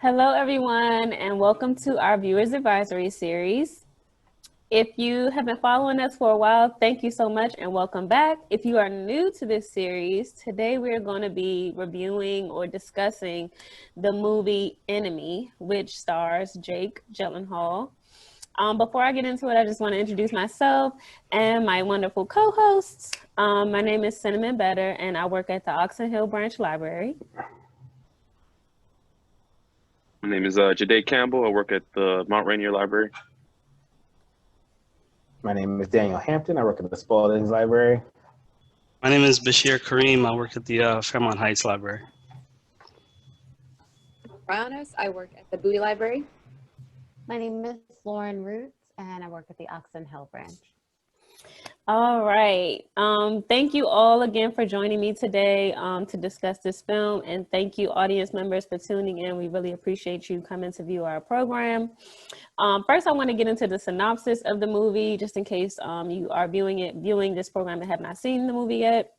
Hello, everyone, and welcome to our Viewers Advisory Series. If you have been following us for a while, thank you so much and welcome back. If you are new to this series, today we're going to be reviewing or discussing the movie Enemy, which stars Jake Gyllenhaal. Before I get into it, I just want to introduce myself and my wonderful co-hosts. My name is Cinnamon Better, and I work at the Oxon Hill Branch Library. My name is Jade Campbell. I work at the Mount Rainier Library. My name is Daniel Hampton. I work at the Spalding's Library. My name is Bashir Kareem. I work at the Fairmont Heights Library. Brownos. I work at the Bowie Library. My name is Lauren Roots, and I work at the Oxon Hill Branch. All right. Thank you all again for joining me today to discuss this film. And thank you, audience members, for tuning in. We really appreciate you coming to view our program. First, I want to get into the synopsis of the movie, just in case you are viewing this program and have not seen the movie yet.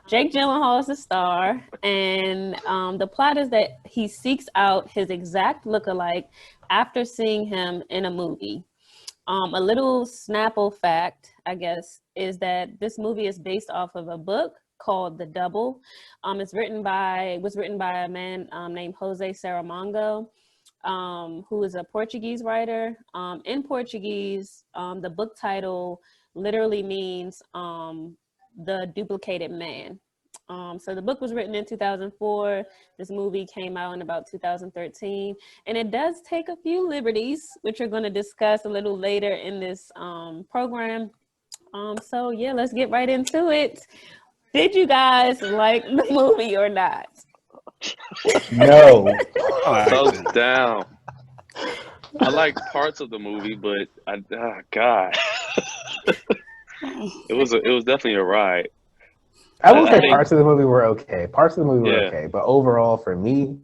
Jake Gyllenhaal is the star, and the plot is that he seeks out his exact lookalike after seeing him in a movie. A little Snapple fact, I guess, is that this movie is based off of a book called The Double. It was written by a man named Jose Saramago, who is a Portuguese writer. In Portuguese, the book title literally means the duplicated man. So the book was written in 2004. This movie came out in about 2013, and it does take a few liberties, which we're going to discuss a little later in this program. So yeah, let's get right into it. Did you guys like the movie or not? No. Thumbs down. I like parts of the movie, but God, it was definitely a ride. I will say parts of the movie were okay. Parts of the movie were okay, but overall, for me,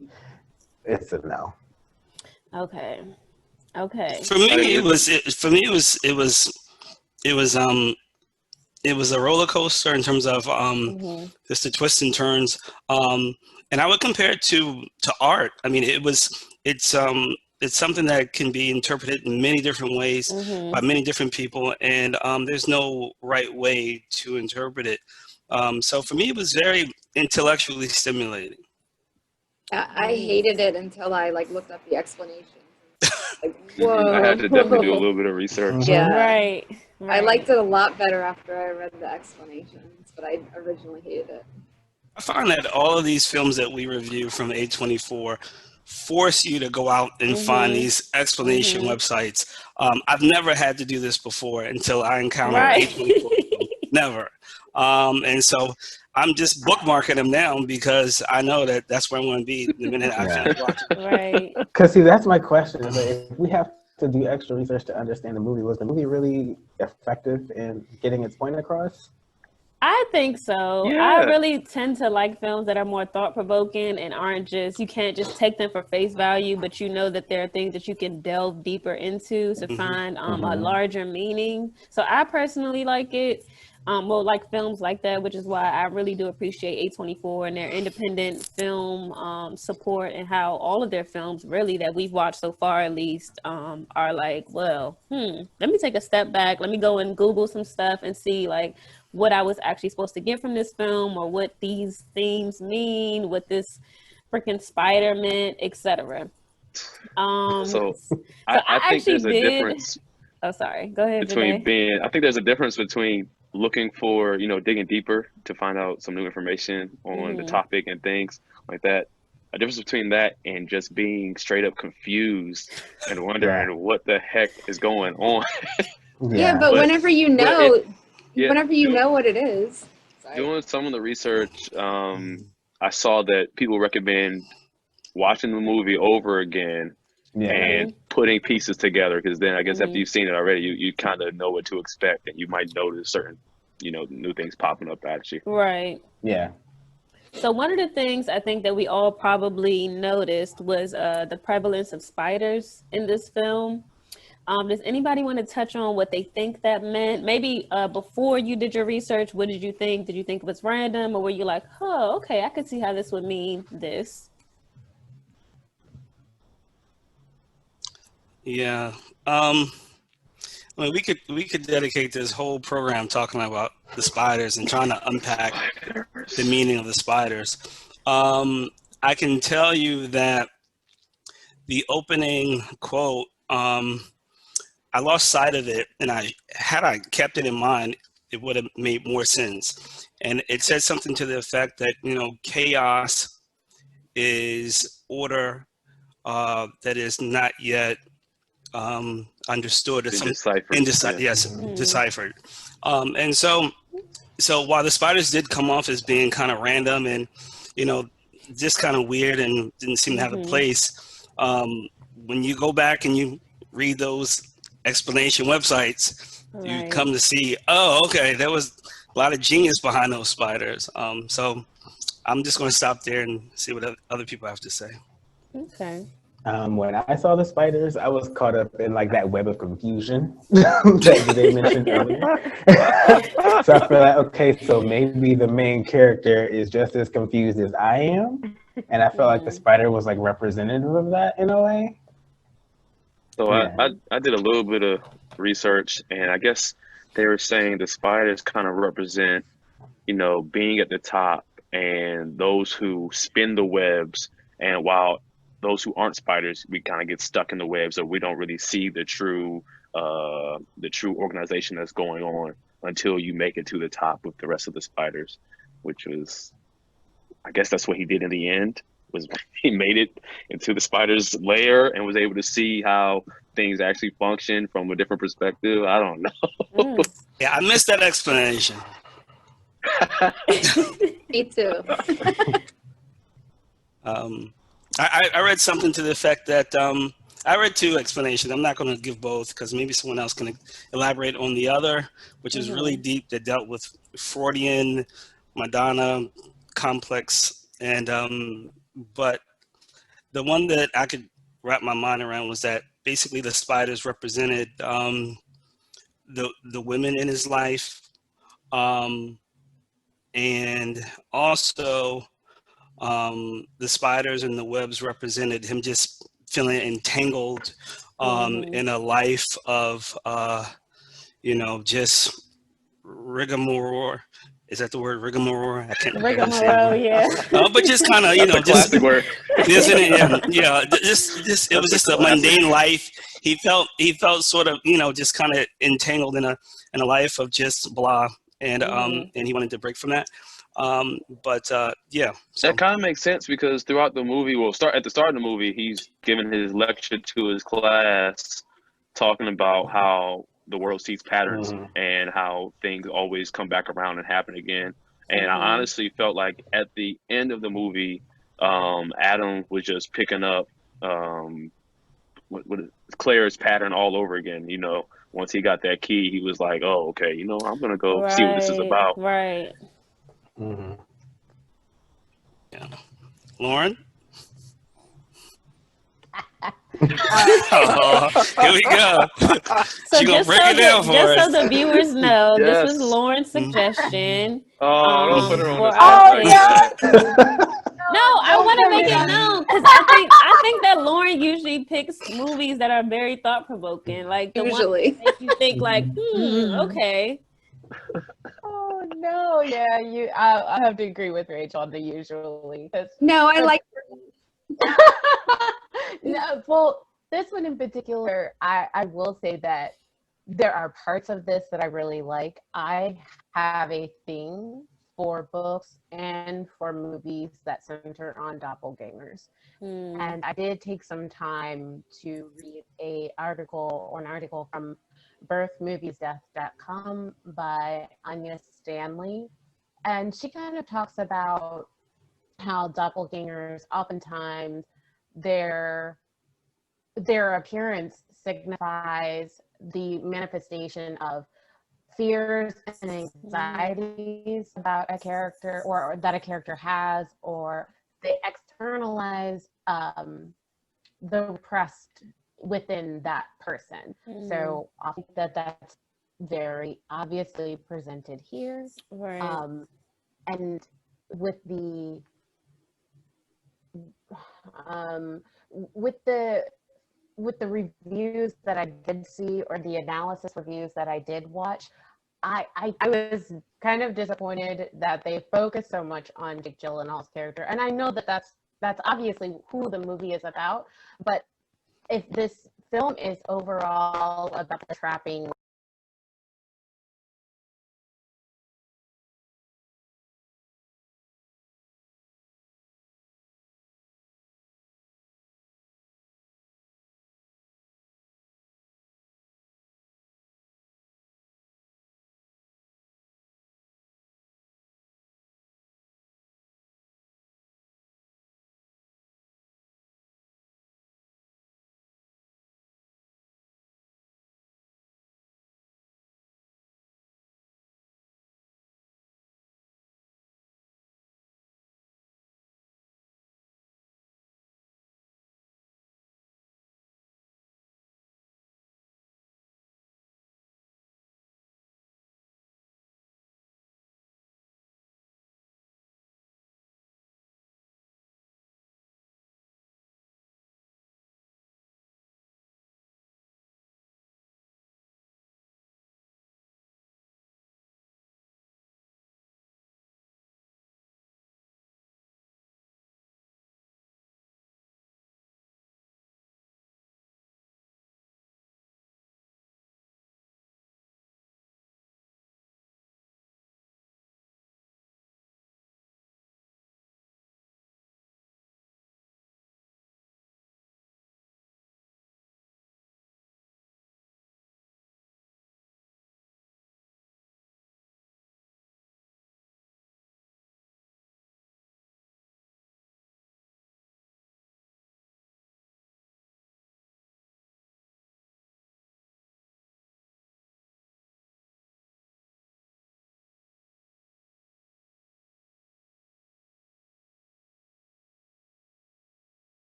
it's a no. Okay. For me, it was a roller coaster in terms of just the twists and turns. And I would compare it to art. I mean, it's something that can be interpreted in many different ways by many different people, and there's no right way to interpret it. So for me, it was very intellectually stimulating. I hated it until I looked up the explanation. Whoa. I had to definitely do a little bit of research. Yeah, Right. I liked it a lot better after I read the explanations, but I originally hated it. I find that all of these films that we review from A24 force you to go out and find these explanation websites. I've never had to do this before until I encountered A24. Never. And so I'm just bookmarking them now because I know that that's where I'm going to be the minute I finish watching. Right. Because see, that's my question. Is that if we have to do extra research to understand the movie, was the movie really effective in getting its point across? I think so. Yeah. I really tend to like films that are more thought-provoking and aren't just, you can't just take them for face value, but you know that there are things that you can delve deeper into to find a larger meaning. So I personally like it. Like films like that, which is why I really do appreciate A24 and their independent film support, and how all of their films really that we've watched so far at least are like, well, let me take a step back. Let me go and Google some stuff and see like what I was actually supposed to get from this film, or what these themes mean, what this freaking spider meant, etc. So I think there's a difference. Oh, sorry. Go ahead. I think there's a difference between looking for, digging deeper to find out some new information on the topic and things like that. A difference between that and just being straight up confused and wondering what the heck is going on. But whenever you know, what it is. Doing some of the research, I saw that people recommend watching the movie over again and putting pieces together, because then I guess after you've seen it already, you kind of know what to expect, and you might notice certain, new things popping up at you. Right. Yeah. So one of the things I think that we all probably noticed was the prevalence of spiders in this film. Does anybody want to touch on what they think that meant? Maybe before you did your research, what did you think? Did you think it was random, or were you like, oh, okay, I could see how this would mean this? Yeah. I mean, we could dedicate this whole program talking about the spiders and trying to unpack the meaning of the spiders. I can tell you that the opening quote, I lost sight of it, and I kept it in mind, it would have made more sense. And it said something to the effect that, you know, chaos is order that is not yet understood or some Deciphered. yes, deciphered. And so while the spiders did come off as being kind of random and, you know, just kind of weird and didn't seem to have a place, when you go back and you read those explanation websites, you come to see, oh, okay, there was a lot of genius behind those spiders. So I'm just going to stop there and see what other people have to say. Okay. When I saw the spiders, I was caught up in like that web of confusion that they mentioned earlier. So I feel like, okay, so maybe the main character is just as confused as I am. And I felt like the spider was like representative of that in a way. So Yeah. I did a little bit of research, and I guess they were saying the spiders kind of represent, you know, being at the top and those who spin the webs. And while those who aren't spiders, we kind of get stuck in the web, so we don't really see the true organization that's going on until you make it to the top with the rest of the spiders, which was, I guess that's what he did in the end. Was he made it into the spider's lair and was able to see how things actually function from a different perspective. I don't know. Yeah, I missed that explanation. Me too. I read something to the effect that I read two explanations. I'm not going to give both because maybe someone else can elaborate on the other, which is really deep, that dealt with Freudian, Madonna complex, and but the one that I could wrap my mind around was that basically the spiders represented the women in his life, and also the spiders and the webs represented him just feeling entangled in a life of you know, just rigmarole. Is that the word, rigmarole? I can't remember. Rigmarole, yeah. But just kind of, you That's know, a classic word. isn't it? Yeah, just it was just a mundane life. He felt sort of, you know, just kind of entangled in a life of just blah, and he wanted to break from that. Yeah, so That kind of makes sense because throughout the movie, at the start of the movie, he's giving his lecture to his class, talking about how the world sees patterns and how things always come back around and happen again. And I honestly felt like at the end of the movie, Adam was just picking up what Claire's pattern all over again. You know, once he got that key, he was like, "Oh, okay, you know, I'm gonna go see what this is about." Right. yeah. Lauren. Here we go. So She gonna break it down for us. so the viewers know, Yes. this was Lauren's suggestion. Oh, don't put her on for the our spot. thing. No, I want to make it known because I think that Lauren usually picks movies that are very thought provoking, like the ones that make you think, like, okay. Oh no, yeah, I have to agree with Rachel on the usually. No, I like. No, well, this one in particular, I will say that there are parts of this that I really like. I have a thing for books and for movies that center on doppelgangers. And I did take some time to read an article from birthmoviesdeath.com by Anya Stanley. And she kind of talks about how doppelgangers oftentimes their appearance signifies the manifestation of fears and anxieties about a character or that a character has, or they externalize the repressed within that person. So I think that that's very obviously presented here. Right. And with the with the reviews that I did see, or the analysis reviews that I did watch, I was kind of disappointed that they focused so much on Jake Gyllenhaal's character. And I know that that's obviously who the movie is about, but if this film is overall about the trapping